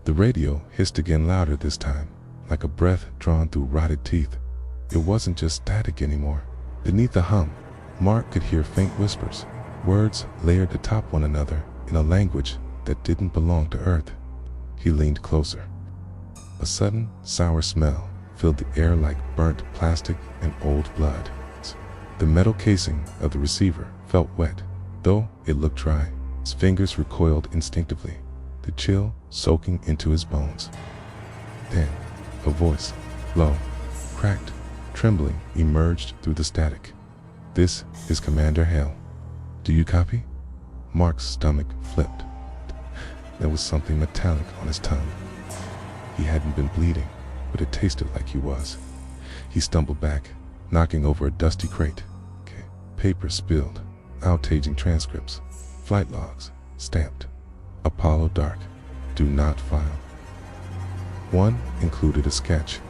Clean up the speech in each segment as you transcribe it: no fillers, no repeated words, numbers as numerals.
The radio hissed again, louder this time, like a breath drawn through rotted teeth. It wasn't just static anymore. Beneath the hum, Mark could hear faint whispers, words layered atop one another in a language that didn't belong to Earth. He leaned closer. A sudden, sour smell filled the air like burnt plastic and old blood. The metal casing of the receiver felt wet, though it looked dry. His fingers recoiled instinctively, the chill soaking into his bones. Then, a voice, low, cracked, trembling, emerged through the static. "This is Commander Hale. Do you copy?" Mark's stomach flipped. There was something metallic on his tongue. He hadn't been bleeding, but it tasted like he was. He stumbled back, knocking over a dusty crate. Paper spilled, outaging transcripts, flight logs, stamped. Apollo Dark, do not file. One included a sketch,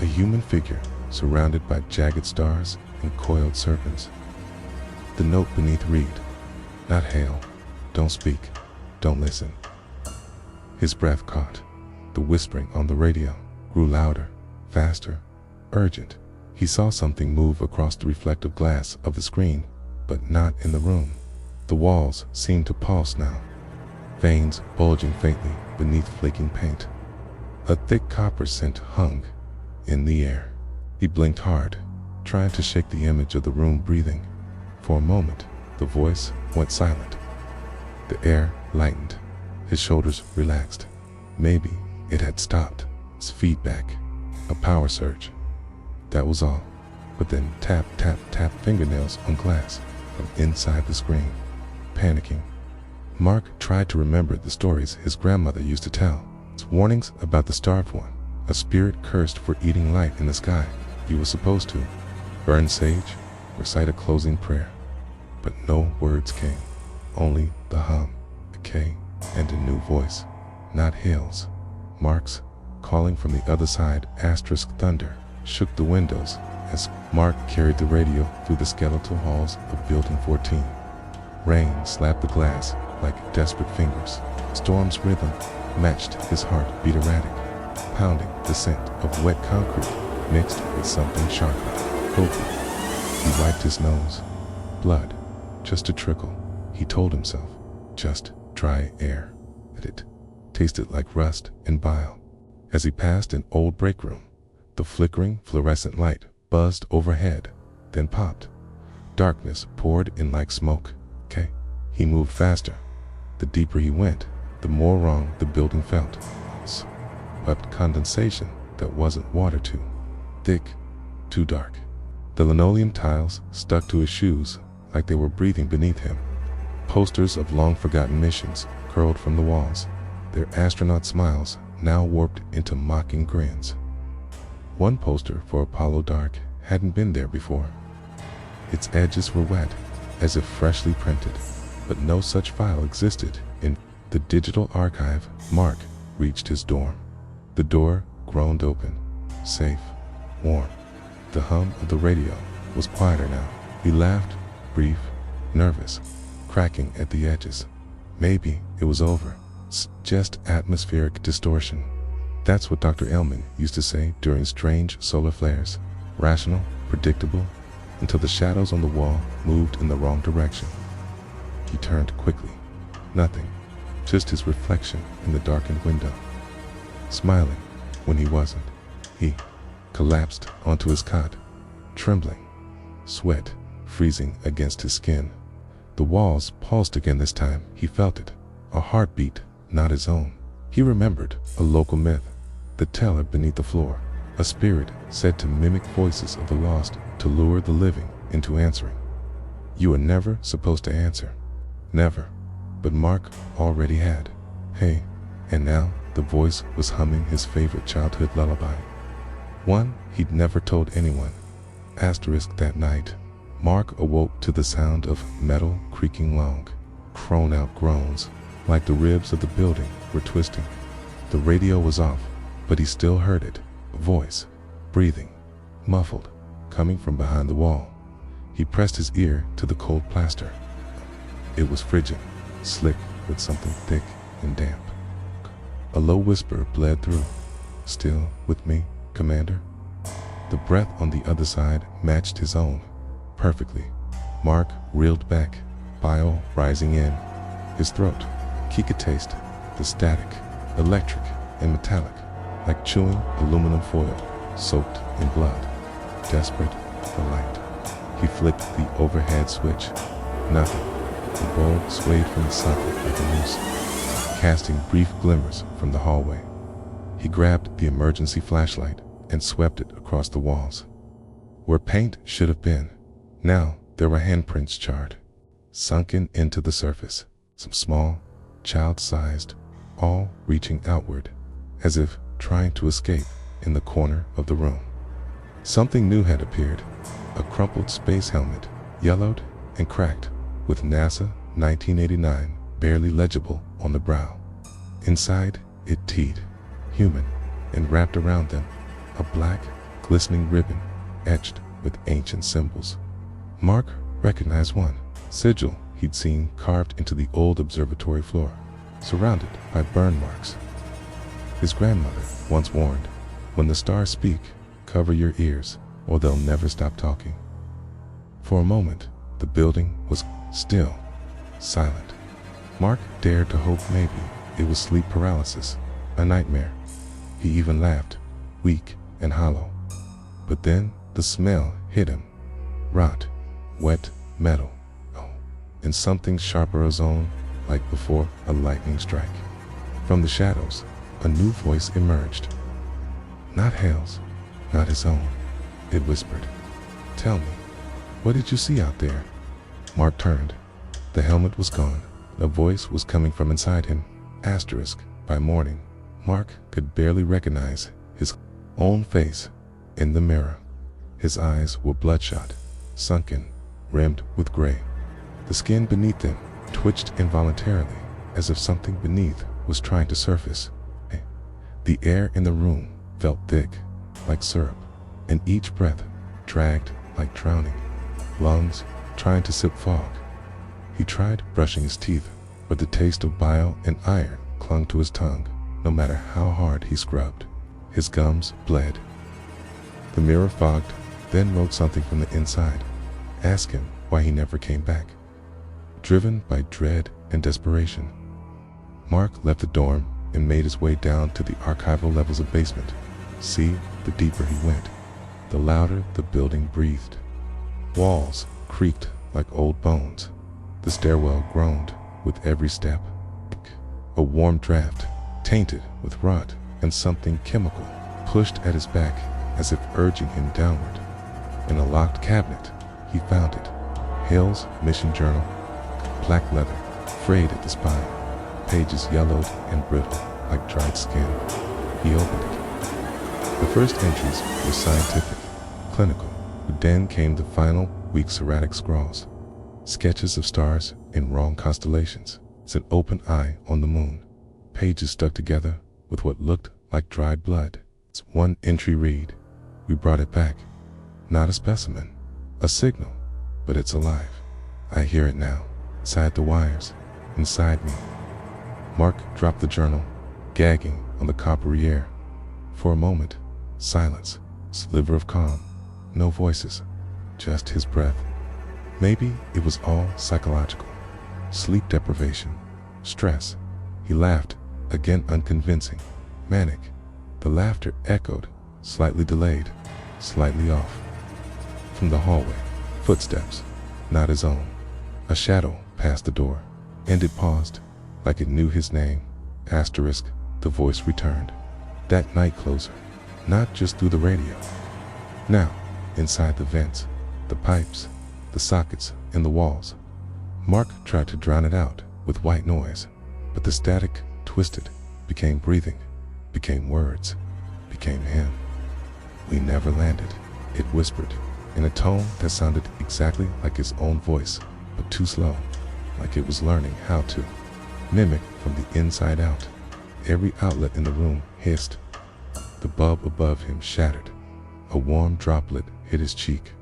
a human figure surrounded by jagged stars and coiled serpents. The note beneath read, "Not Hale. Don't speak. Don't listen." His breath caught. The whispering on the radio grew louder, faster, urgent. He saw something move across the reflective glass of the screen, but not in the room. The walls seemed to pulse now, veins bulging faintly beneath flaking paint. A thick copper scent hung in the air. He blinked hard, trying to shake the image of the room breathing. For a moment, the voice went silent. The air lightened. His shoulders relaxed. Maybe it had stopped. His feedback, a power surge. That was all. But then tap, tap, tap, fingernails on glass from inside the screen. Panicking, Mark tried to remember the stories his grandmother used to tell. Warnings about the starved one, a spirit cursed for eating light in the sky. He was supposed to burn sage, recite a closing prayer. But no words came, only the hum, a K, and a new voice. Not Hale's, Mark's, calling from the other side. Asterisk thunder shook the windows as Mark carried the radio through the skeletal halls of Building 14. Rain slapped the glass like desperate fingers. Storm's rhythm matched his heart beat erratic, pounding the scent of wet concrete mixed with something sharp. Hopefully, he wiped his nose. Blood, just a trickle, he told himself. Just dry air. But it tasted like rust and bile. As he passed an old break room, the flickering fluorescent light buzzed overhead, then popped. Darkness poured in like smoke. He moved faster. The deeper he went, the more wrong the building felt. But condensation that wasn't water, too thick, too dark. The linoleum tiles stuck to his shoes like they were breathing beneath him. Posters of long-forgotten missions curled from the walls, their astronaut smiles now warped into mocking grins. One poster for Apollo Dark hadn't been there before. Its edges were wet, as if freshly printed, but no such file existed in the digital archive. Mark reached his dorm. The door groaned open, safe, warm. The hum of the radio was quieter now. He laughed, brief, nervous, cracking at the edges. Maybe it was over. Just atmospheric distortion. That's what Dr. Ellman used to say during strange solar flares. Rational, predictable, until the shadows on the wall moved in the wrong direction. He turned quickly. Nothing, just his reflection in the darkened window. Smiling when he wasn't. He collapsed onto his cot, trembling, sweat freezing against his skin. The walls pulsed again this time. He felt it, a heartbeat, not his own. He remembered a local myth, the teller beneath the floor, a spirit said to mimic voices of the lost to lure the living into answering. You are never supposed to answer. Never. But Mark already had. Hey. And now the voice was humming his favorite childhood lullaby. One he'd never told anyone. Asterisk that night, Mark awoke to the sound of metal creaking long, thrown-out groans, like the ribs of the building were twisting. The radio was off, but he still heard it, a voice, breathing, muffled, coming from behind the wall. He pressed his ear to the cold plaster. It was frigid, slick with something thick and damp. A low whisper bled through. "Still with me, Commander?" The breath on the other side matched his own perfectly. Mark reeled back, bile rising in his throat. He could taste the static, electric and metallic, like chewing aluminum foil soaked in blood. Desperate for light, he flicked the overhead switch. Nothing. The bulb swayed from the socket like a noose, casting brief glimmers from the hallway. He grabbed the emergency flashlight and swept it across the walls. Where paint should have been, now there were handprints charred, sunken into the surface, some small, child-sized, all reaching outward, as if trying to escape in the corner of the room. Something new had appeared, a crumpled space helmet, yellowed and cracked, with NASA 1989 barely legible on the brow. Inside, it teed, human, and wrapped around them, a black, glistening ribbon etched with ancient symbols. Mark recognized one sigil he'd seen carved into the old observatory floor, surrounded by burn marks. His grandmother once warned, "When the stars speak, cover your ears, or they'll never stop talking." For a moment, the building was still, silent. Mark dared to hope maybe it was sleep paralysis, a nightmare. He even laughed, weak and hollow. But then the smell hit him. Rot, wet metal, and something sharper ozone, like before a lightning strike. From the shadows, a new voice emerged. Not Hale's, not his own. It whispered, "Tell me, what did you see out there?" Mark turned. The helmet was gone. A voice was coming from inside him. By morning, Mark could barely recognize his own face in the mirror. His eyes were bloodshot, sunken, rimmed with gray. The skin beneath them twitched involuntarily, as if something beneath was trying to surface. The air in the room felt thick, like syrup, and each breath dragged like drowning. Lungs trying to sip fog. He tried brushing his teeth, but the taste of bile and iron clung to his tongue, no matter how hard he scrubbed. His gums bled. The mirror fogged, then wrote something from the inside. Ask him why he never came back. Driven by dread and desperation, Mark left the dorm and made his way down to the archival levels of basement. See, the deeper he went, the louder the building breathed. Walls creaked like old bones. The stairwell groaned with every step. A warm draft, tainted with rot and something chemical, pushed at his back as if urging him downward. In a locked cabinet, he found it. Hale's mission journal, black leather, frayed at the spine, pages yellowed and brittle like dried skin. He opened it. The first entries were scientific, clinical, but then came the final weak erratic scrawls. Sketches of stars in wrong constellations. It's an open eye on the moon. Pages stuck together with what looked like dried blood. It's one entry read. We brought it back. Not a specimen, a signal, but it's alive. I hear it now, inside the wires, inside me. Mark dropped the journal, gagging on the coppery air. For a moment, silence, sliver of calm, no voices, just his breath. Maybe it was all psychological. Sleep deprivation, stress. He laughed, again unconvincing, manic. The laughter echoed, slightly delayed, slightly off. From the hallway, footsteps, not his own. A shadow passed the door, and it paused, like it knew his name. Asterisk, the voice returned. That night closer, not just through the radio. Now, inside the vents, the pipes, the sockets, and the walls. Mark tried to drown it out with white noise, but the static twisted, became breathing, became words, became him. We never landed, it whispered, in a tone that sounded exactly like his own voice, but too slow, like it was learning how to mimic from the inside out. Every outlet in the room hissed. The bulb above him shattered. A warm droplet hit his cheek.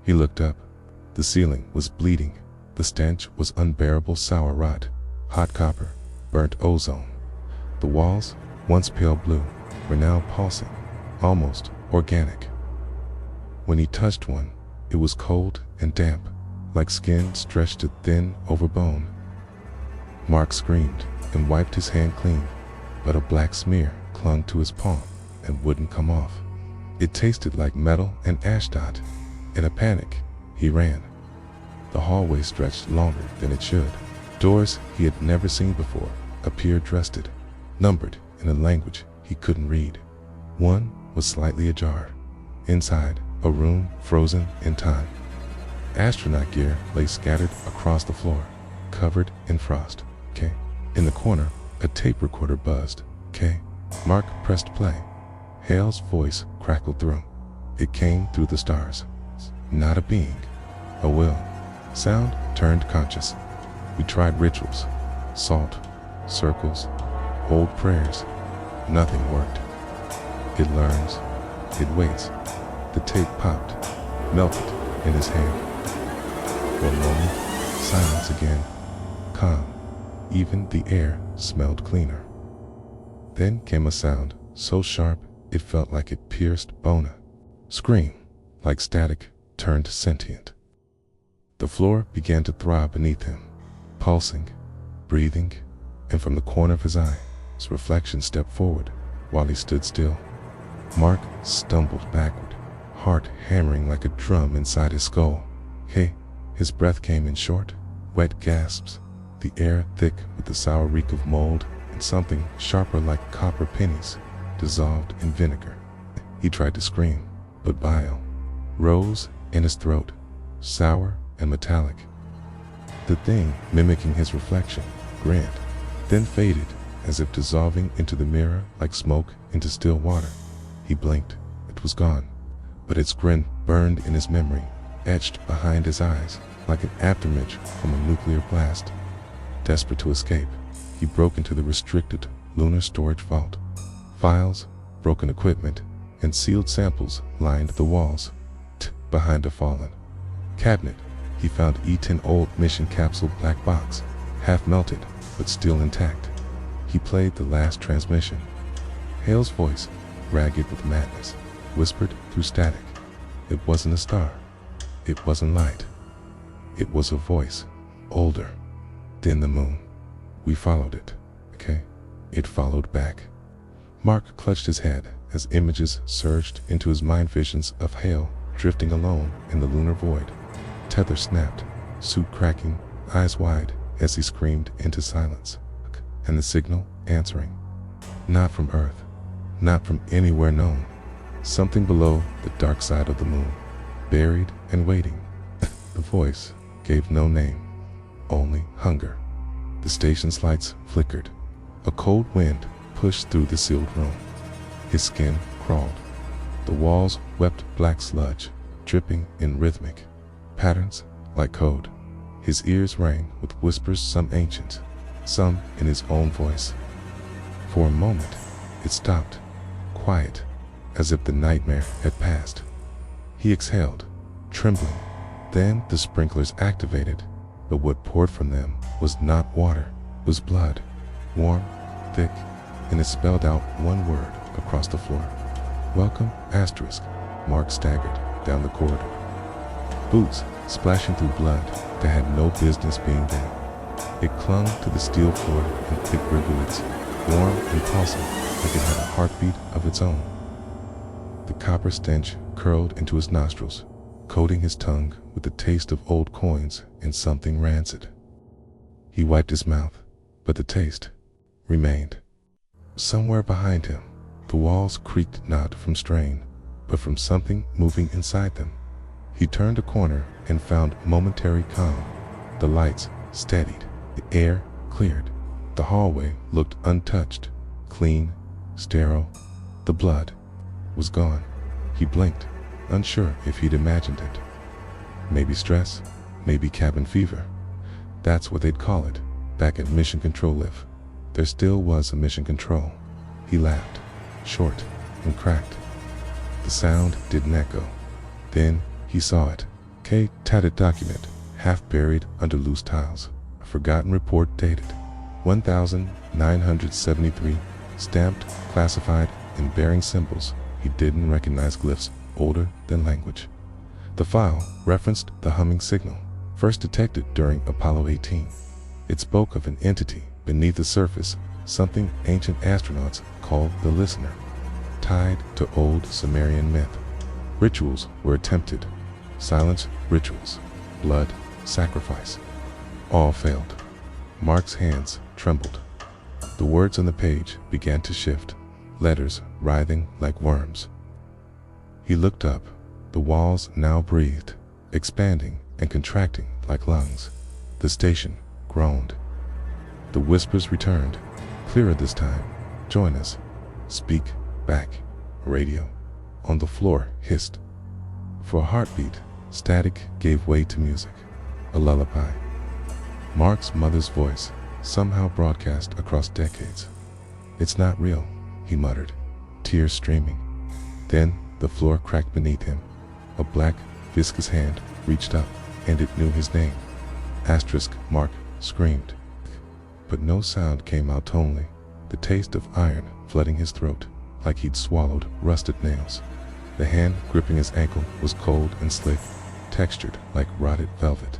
He looked up. The ceiling was bleeding. The stench was unbearable sour rot, hot copper, burnt ozone. The walls, once pale blue, were now pulsing, almost organic. When he touched one, it was cold and damp, like skin stretched thin over bone. Mark screamed and wiped his hand clean, but a black smear clung to his palm and wouldn't come off. It tasted like metal and ashdot. In a panic, he ran. The hallway stretched longer than it should. Doors he had never seen before appeared dressed, numbered in a language he couldn't read. One was slightly ajar. Inside, a room frozen in time. Astronaut gear lay scattered across the floor, covered in frost. "K." In the corner, a tape recorder buzzed. "K." Mark pressed play. Hale's voice crackled through. It came through the stars. Not a being, a will. Sound turned conscious. We tried rituals, salt, circles, old prayers. Nothing worked. It learns. It waits. The tape popped, melted in his hand. For a moment, silence again. Calm. Even the air smelled cleaner. Then came a sound so sharp it felt like it pierced bone. Scream, like static, turned sentient. The floor began to throb beneath him, pulsing, breathing, and from the corner of his eye, his reflection stepped forward while he stood still. Mark stumbled backward, heart hammering like a drum inside his skull. "Hey!" His breath came in short, wet gasps, the air thick with the sour reek of mold and something sharper like copper pennies dissolved in vinegar. He tried to scream, but bile rose in his throat, sour and metallic. The thing, mimicking his reflection, grinned, then faded as if dissolving into the mirror like smoke into still water. He blinked. It was gone, but its grin burned in his memory, etched behind his eyes like an afterimage from a nuclear blast. Desperate to escape, he broke into the restricted lunar storage vault. Files, broken equipment, and sealed samples lined the walls. Behind a fallen cabinet, he found E-10 old mission capsule black box, half melted but still intact. He played the last transmission. Hale's voice, ragged with madness, whispered through static. It wasn't a star. It wasn't light. It was a voice, older than the moon. We followed it, okay? It followed back. Mark clutched his head as images surged into his mind, visions of Hale drifting alone in the lunar void. Tether snapped, suit cracking, eyes wide as he screamed into silence. And the signal answering. Not from Earth, not from anywhere known. Something below the dark side of the moon, buried and waiting. The voice gave no name, only hunger. The station's lights flickered. A cold wind pushed through the sealed room. His skin crawled. The walls wept black sludge, dripping in rhythmic patterns like code. His ears rang with whispers, some ancient, some in his own voice. For a moment, it stopped, quiet, as if the nightmare had passed. He exhaled, trembling. Then the sprinklers activated, but what poured from them was not water, it was blood, warm, thick, and it spelled out one word across the floor. "Welcome, asterisk." Mark staggered down the corridor. Boots splashing through blood that had no business being there. It clung to the steel floor in thick rivulets, warm and pulsing like it had a heartbeat of its own. The copper stench curled into his nostrils, coating his tongue with the taste of old coins and something rancid. He wiped his mouth, but the taste remained. Somewhere behind him, the walls creaked not from strain, but from something moving inside them. He turned a corner and found momentary calm. The lights steadied, the air cleared. The hallway looked untouched, clean, sterile. The blood was gone. He blinked, unsure if he'd imagined it. Maybe stress, maybe cabin fever. That's what they'd call it back at Mission Control if there still was a Mission Control. He laughed, short and cracked. The sound didn't echo. Then he saw it. Tatted document, half buried under loose tiles. A forgotten report dated 1973 stamped, classified, and bearing symbols he didn't recognize, glyphs older than language. The file referenced the humming signal, first detected during Apollo 18. It spoke of an entity beneath the surface, something ancient astronauts called the listener, tied to old Sumerian myth. Rituals were attempted, silence rituals, blood, sacrifice. All failed. Mark's hands trembled. The words on the page began to shift, letters writhing like worms. He looked up. The walls now breathed, expanding and contracting like lungs. The station groaned. The whispers returned, clearer this time. Join us. Speak back. Radio on the floor hissed. For a heartbeat, static gave way to music, a lullaby. Mark's mother's voice, somehow broadcast across decades. "It's not real," he muttered, tears streaming. Then the floor cracked beneath him. A black, viscous hand reached up, and it knew his name. Asterisk Mark screamed. But no sound came out tonally, the taste of iron flooding his throat, like he'd swallowed rusted nails. The hand gripping his ankle was cold and slick, textured like rotted velvet.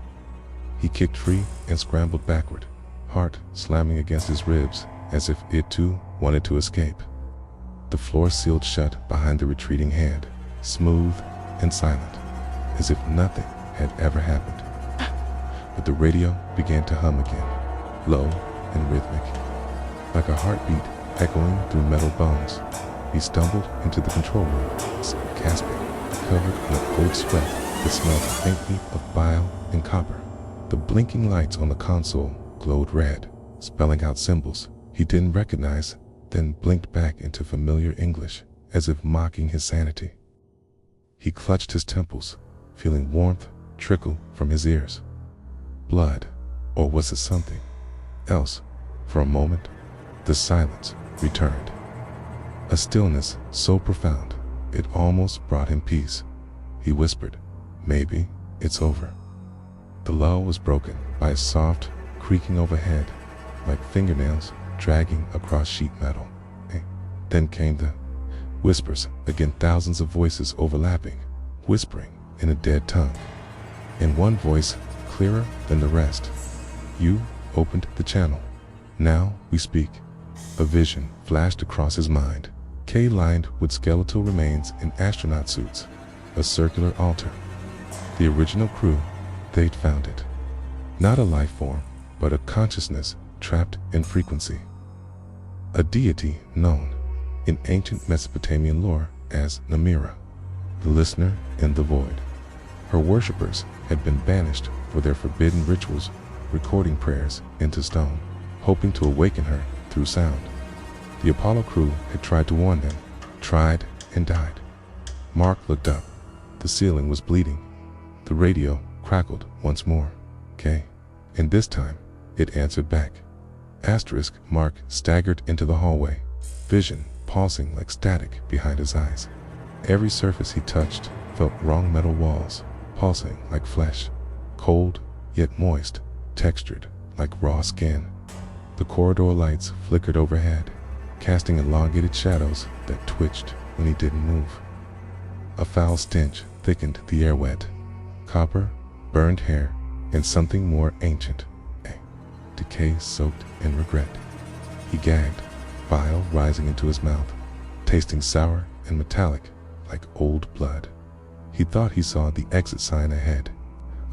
He kicked free and scrambled backward, heart slamming against his ribs as if it too wanted to escape. The floor sealed shut behind the retreating hand, smooth and silent, as if nothing had ever happened. But the radio began to hum again, low and rhythmic, like a heartbeat echoing through metal bones. He stumbled into the control room, gasping, covered in a cold sweat that smelled faintly of bile and copper. The blinking lights on the console glowed red, spelling out symbols he didn't recognize, then blinked back into familiar English, as if mocking his sanity. He clutched his temples, feeling warmth trickle from his ears. Blood, or was it something else? For a moment, the silence returned. A stillness so profound, it almost brought him peace. He whispered, "Maybe it's over." The lull was broken by a soft creaking overhead, like fingernails dragging across sheet metal. Then came the whispers, again thousands of voices overlapping, whispering in a dead tongue. In one voice, clearer than the rest, "You opened the channel. Now we speak." A vision flashed across his mind. Lined with skeletal remains in astronaut suits, a circular altar. The original crew, they'd found it. Not a life form, but a consciousness trapped in frequency. A deity known in ancient Mesopotamian lore as Namira, the listener in the void. Her worshippers had been banished for their forbidden rituals, recording prayers into stone, hoping to awaken her through sound. The Apollo crew had tried to warn them, tried and died. Mark looked up. The ceiling was bleeding. The radio crackled once more. "Okay." And this time, it answered back. Asterisk Mark staggered into the hallway, vision pulsing like static behind his eyes. Every surface he touched felt wrong metal walls, pulsing like flesh, cold yet moist, textured like raw skin. The corridor lights flickered overhead, casting elongated shadows that twitched when he didn't move. A foul stench thickened the air wet. Copper, burned hair, and something more ancient. Decay soaked in regret. He gagged, bile rising into his mouth, tasting sour and metallic like old blood. He thought he saw the exit sign ahead,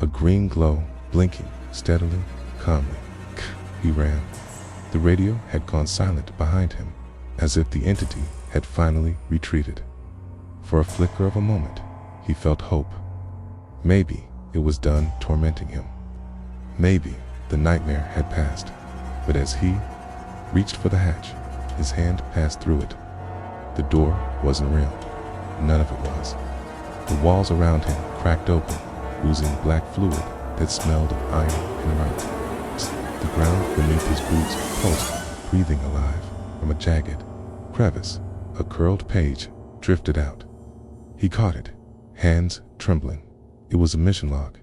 a green glow blinking steadily, calmly. He ran. The radio had gone silent behind him, as if the entity had finally retreated. For a flicker of a moment, he felt hope. Maybe it was done tormenting him. Maybe the nightmare had passed. But as he reached for the hatch, his hand passed through it. The door wasn't real. None of it was. The walls around him cracked open, oozing black fluid that smelled of iron and rot. The ground beneath his boots pulsed, breathing alive. From a jagged crevice, a curled page drifted out. He caught it, hands trembling. It was a mission log,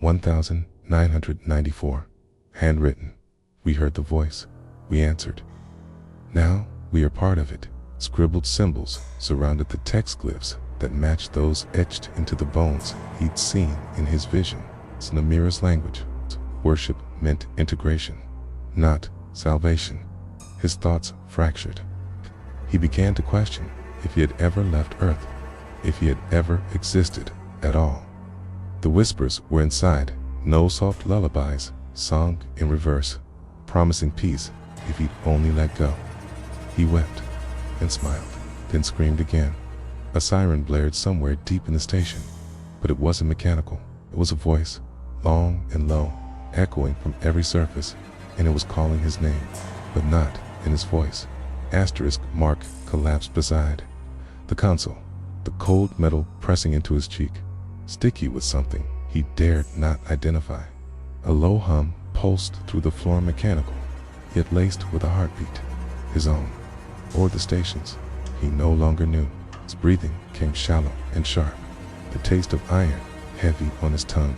1994, handwritten. We heard the voice. We answered. Now "We are part of it." Scribbled symbols surrounded the text glyphs that matched those etched into the bones he'd seen in his vision. In the mirror's language, worship meant integration, not salvation. His thoughts fractured. He began to question if he had ever left Earth, if he had ever existed at all. The whispers were inside, no soft lullabies, sung in reverse, promising peace if he'd only let go. He wept and smiled, then screamed again. A siren blared somewhere deep in the station, but it wasn't mechanical. It was a voice, long and low, echoing from every surface, and it was calling his name, but not in his voice. Mark collapsed beside the console, the cold metal pressing into his cheek, sticky with something he dared not identify. A low hum pulsed through the floor, mechanical, yet laced with a heartbeat, his own, or the station's. He no longer knew. His breathing came shallow and sharp, the taste of iron heavy on his tongue.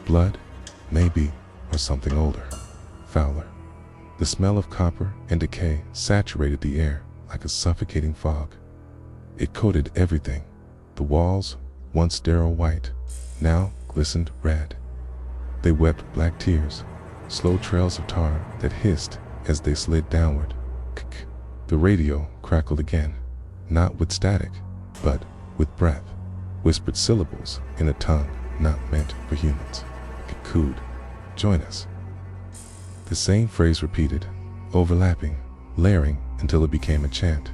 Blood, maybe, or something older, fouler. The smell of copper and decay saturated the air like a suffocating fog. It coated everything. The walls, once sterile white, now glistened red. They wept black tears, slow trails of tar that hissed as they slid downward. The radio crackled again, not with static, but with breath, whispered syllables in a tongue not meant for humans. Cooed, join us. The same phrase repeated, overlapping, layering until it became a chant.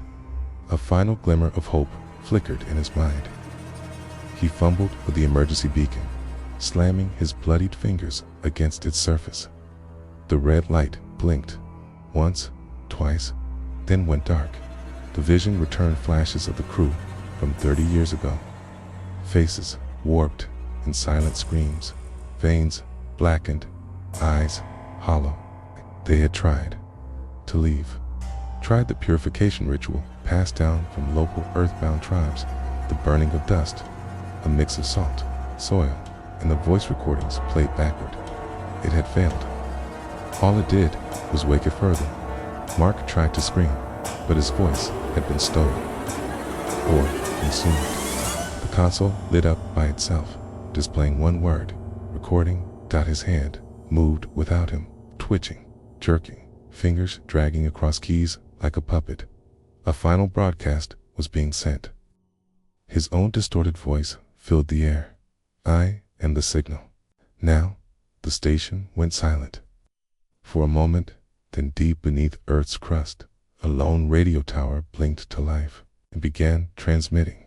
A final glimmer of hope flickered in his mind. He fumbled for the emergency beacon, slamming his bloodied fingers against its surface. The red light blinked, once, twice, then went dark. The vision returned flashes of the crew from 30 years ago. Faces warped in silent screams, veins blackened, eyes hollow. They had tried to leave, tried the purification ritual passed down from local earthbound tribes, the burning of dust, a mix of salt, soil, and the voice recordings played backward. It had failed. All it did was wake it further. Mark tried to scream, but his voice had been stolen or consumed. The console lit up by itself, displaying one word, recording. His hand moved without him, twitching, jerking, fingers dragging across keys like a puppet. A final broadcast was being sent. His own distorted voice filled the air. "I am the signal." Now, the station went silent. For a moment, then deep beneath Earth's crust, a lone radio tower blinked to life and began transmitting.